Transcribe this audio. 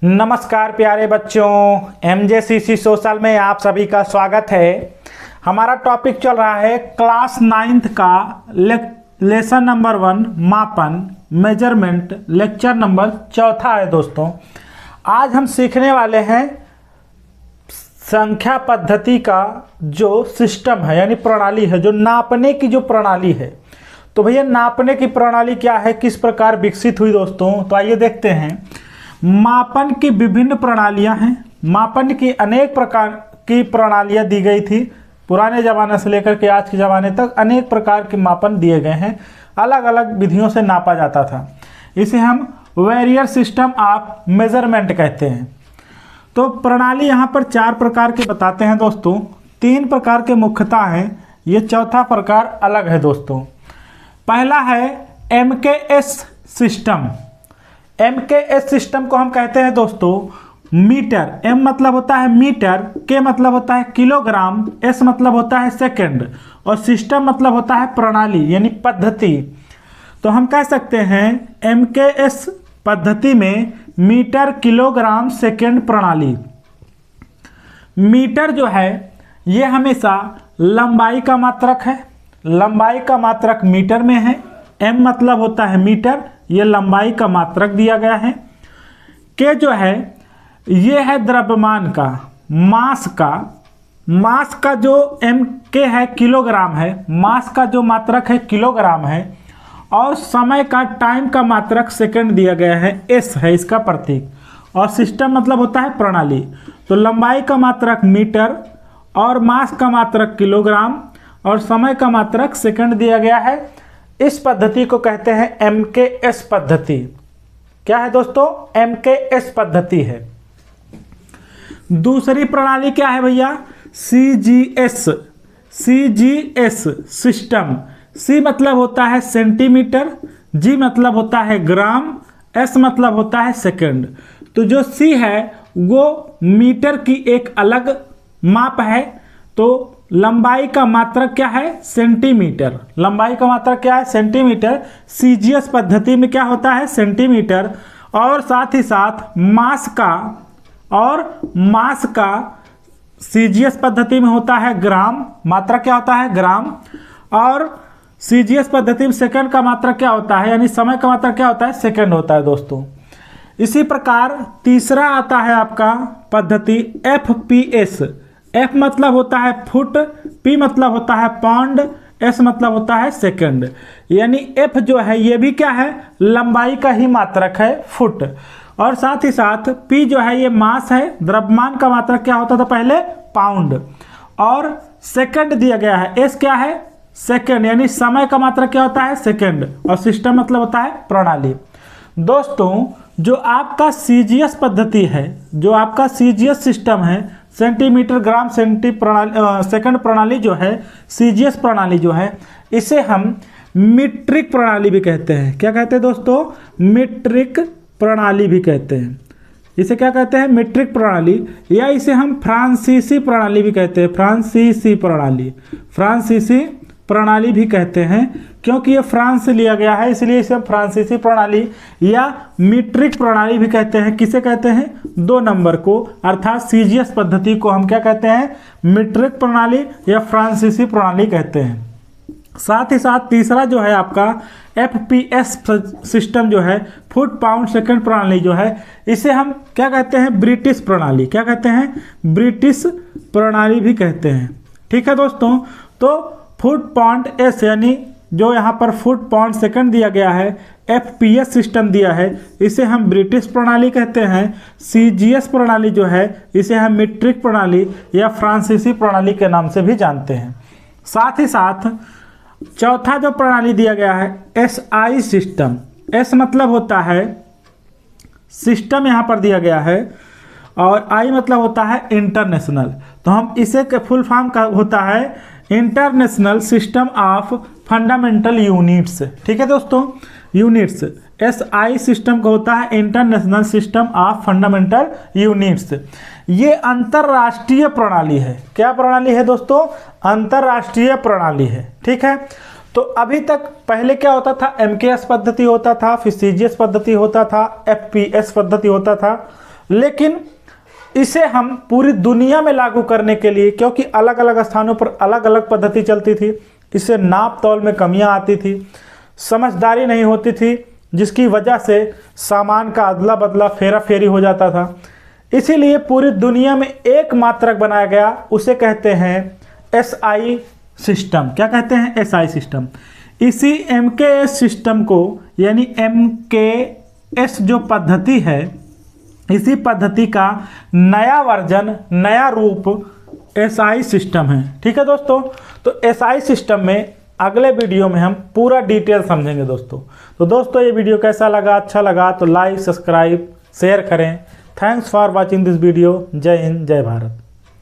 नमस्कार प्यारे बच्चों, MJCC सोशल में आप सभी का स्वागत है। हमारा टॉपिक चल रहा है क्लास 9th का लेसन नंबर 1 मापन मेजरमेंट, लेक्चर नंबर 4 है। दोस्तों आज हम सीखने वाले हैं संख्या पद्धति का जो सिस्टम है यानी प्रणाली है, जो नापने की जो प्रणाली है। तो भैया नापने की प्रणाली क्या है, किस प्रकार विकसित हुई दोस्तों, तो आइए देखते हैं। मापन की विभिन्न प्रणालियां हैं। मापन की अनेक प्रकार की प्रणालियां दी गई थी। पुराने ज़माने से लेकर के आज के ज़माने तक अनेक प्रकार के मापन दिए गए हैं। अलग अलग विधियों से नापा जाता था। इसे हम वेरियर सिस्टम ऑफ मेजरमेंट कहते हैं। तो प्रणाली यहाँ पर 4 प्रकार के बताते हैं दोस्तों। 3 प्रकार के मुख्यतः हैं, ये चौथा प्रकार अलग है दोस्तों। पहला है MKS सिस्टम। MKS सिस्टम को हम कहते हैं दोस्तों मीटर। M मतलब होता है मीटर, K मतलब होता है किलोग्राम, S मतलब होता है सेकंड और सिस्टम मतलब होता है प्रणाली यानी पद्धति। तो हम कह सकते हैं MKS पद्धति में मीटर किलोग्राम सेकंड प्रणाली। मीटर जो है ये हमेशा लंबाई का मात्रक है। लंबाई का मात्रक मीटर में है। M मतलब होता है मीटर, ये लंबाई का मात्रक दिया गया है। K जो है ये है द्रव्यमान का, मास का जो MK है किलोग्राम है, मास का जो मात्रक है किलोग्राम है और समय का टाइम का मात्रक सेकंड दिया गया है, S है इसका प्रतीक। और सिस्टम मतलब होता है प्रणाली। तो लंबाई का मात्रक मीटर और मास का मात्रक किलोग्राम और समय का मात्रक सेकंड दिया गया है। इस पद्धति को कहते हैं MKS पद्धति। क्या है दोस्तों? MKS पद्धति है। दूसरी प्रणाली क्या है भैया? CGS system. C मतलब होता है सेंटीमीटर, G मतलब होता है ग्राम, S मतलब होता है सेकंड। तो जो C है वो मीटर की एक अलग माप है। तो लंबाई का मात्रक क्या है? सेंटीमीटर। लंबाई का मात्रक क्या है? सेंटीमीटर। CGS पद्धति में क्या होता है? सेंटीमीटर। और साथ ही साथ मास का CGS पद्धति में होता है ग्राम। मात्रक क्या होता है? ग्राम। और CGS पद्धति में सेकंड का मात्रक क्या होता है, यानी समय का मात्रक क्या होता है? सेकंड होता है दोस्तों। इसी प्रकार तीसरा आता है आपका पद्धति FPS। F मतलब होता है फुट, P मतलब होता है पाउंड, S मतलब होता है सेकंड। यानी F जो है ये भी क्या है? लंबाई का ही मात्रक है, फुट। और साथ ही साथ P जो है ये मास है। द्रव्यमान का मात्रक क्या होता था पहले? पाउंड। और सेकंड दिया गया है, S क्या है? सेकंड। यानी समय का मात्रक क्या होता है? सेकंड। और सिस्टम मतलब होता है प्रणाली। दोस्तों जो आपका CGS पद्धति है, जो आपका CGS सिस्टम है, सेंटीमीटर ग्राम सेकंड प्रणाली जो है, CGS प्रणाली जो है, इसे हम मीट्रिक प्रणाली भी कहते हैं। क्या कहते हैं दोस्तों? मीट्रिक प्रणाली भी कहते हैं। इसे क्या कहते हैं? मीट्रिक प्रणाली, या इसे हम फ्रांसीसी प्रणाली भी कहते हैं। फ्रांसीसी प्रणाली भी कहते हैं, क्योंकि ये फ्रांस से लिया गया है, इसलिए इसे फ्रांसीसी प्रणाली या मीट्रिक प्रणाली भी कहते हैं। किसे कहते हैं? 2 नंबर को, अर्थात CGS पद्धति को हम क्या कहते हैं? मीट्रिक प्रणाली या फ्रांसीसी प्रणाली कहते हैं। साथ ही साथ तीसरा जो है आपका FPS सिस्टम जो है, फुट पाउंड सेकंड प्रणाली जो है, इसे हम क्या कहते हैं? ब्रिटिश प्रणाली। क्या कहते हैं? ब्रिटिश प्रणाली भी कहते हैं। ठीक है दोस्तों। तो फुट पाउंड S यानी जो यहाँ पर फुट पाउंड सेकंड दिया गया है, FPS सिस्टम दिया है, इसे हम ब्रिटिश प्रणाली कहते हैं। CGS प्रणाली जो है इसे हम मीट्रिक प्रणाली या फ्रांसीसी प्रणाली के नाम से भी जानते हैं। साथ ही साथ चौथा जो प्रणाली दिया गया है SI सिस्टम। S मतलब होता है सिस्टम यहाँ पर दिया गया है और I मतलब होता है इंटरनेशनल। तो हम इसे के फुल फॉर्म का होता है international system of fundamental units. ठीक है दोस्तों, यूनिट्स। SI सिस्टम का होता है international system of fundamental units. ये अंतरराष्ट्रीय प्रणाली है। क्या प्रणाली है दोस्तों? अंतरराष्ट्रीय प्रणाली है। ठीक है। तो अभी तक पहले क्या होता था? MKS पद्धति होता था, फिर CGS पद्धति होता था, FPS पद्धति होता था। लेकिन इसे हम पूरी दुनिया में लागू करने के लिए, क्योंकि अलग अलग स्थानों पर अलग अलग पद्धति चलती थी, इससे नाप तौल में कमियां आती थी, समझदारी नहीं होती थी, जिसकी वजह से सामान का अदला बदला फेरा फेरी हो जाता था। इसीलिए पूरी दुनिया में एक मात्रक बनाया गया, उसे कहते हैं SI सिस्टम। क्या कहते हैं? SI system. इसी MKS सिस्टम को, यानी MKS जो पद्धति है, इसी पद्धति का नया वर्जन, नया रूप SI सिस्टम है। ठीक है दोस्तों, तो SI सिस्टम में अगले वीडियो में हम पूरा डिटेल समझेंगे दोस्तों। तो दोस्तों ये वीडियो कैसा लगा? अच्छा लगा तो लाइक, सब्सक्राइब, शेयर करें। Thanks for watching this video. जय हिंद, जय भारत।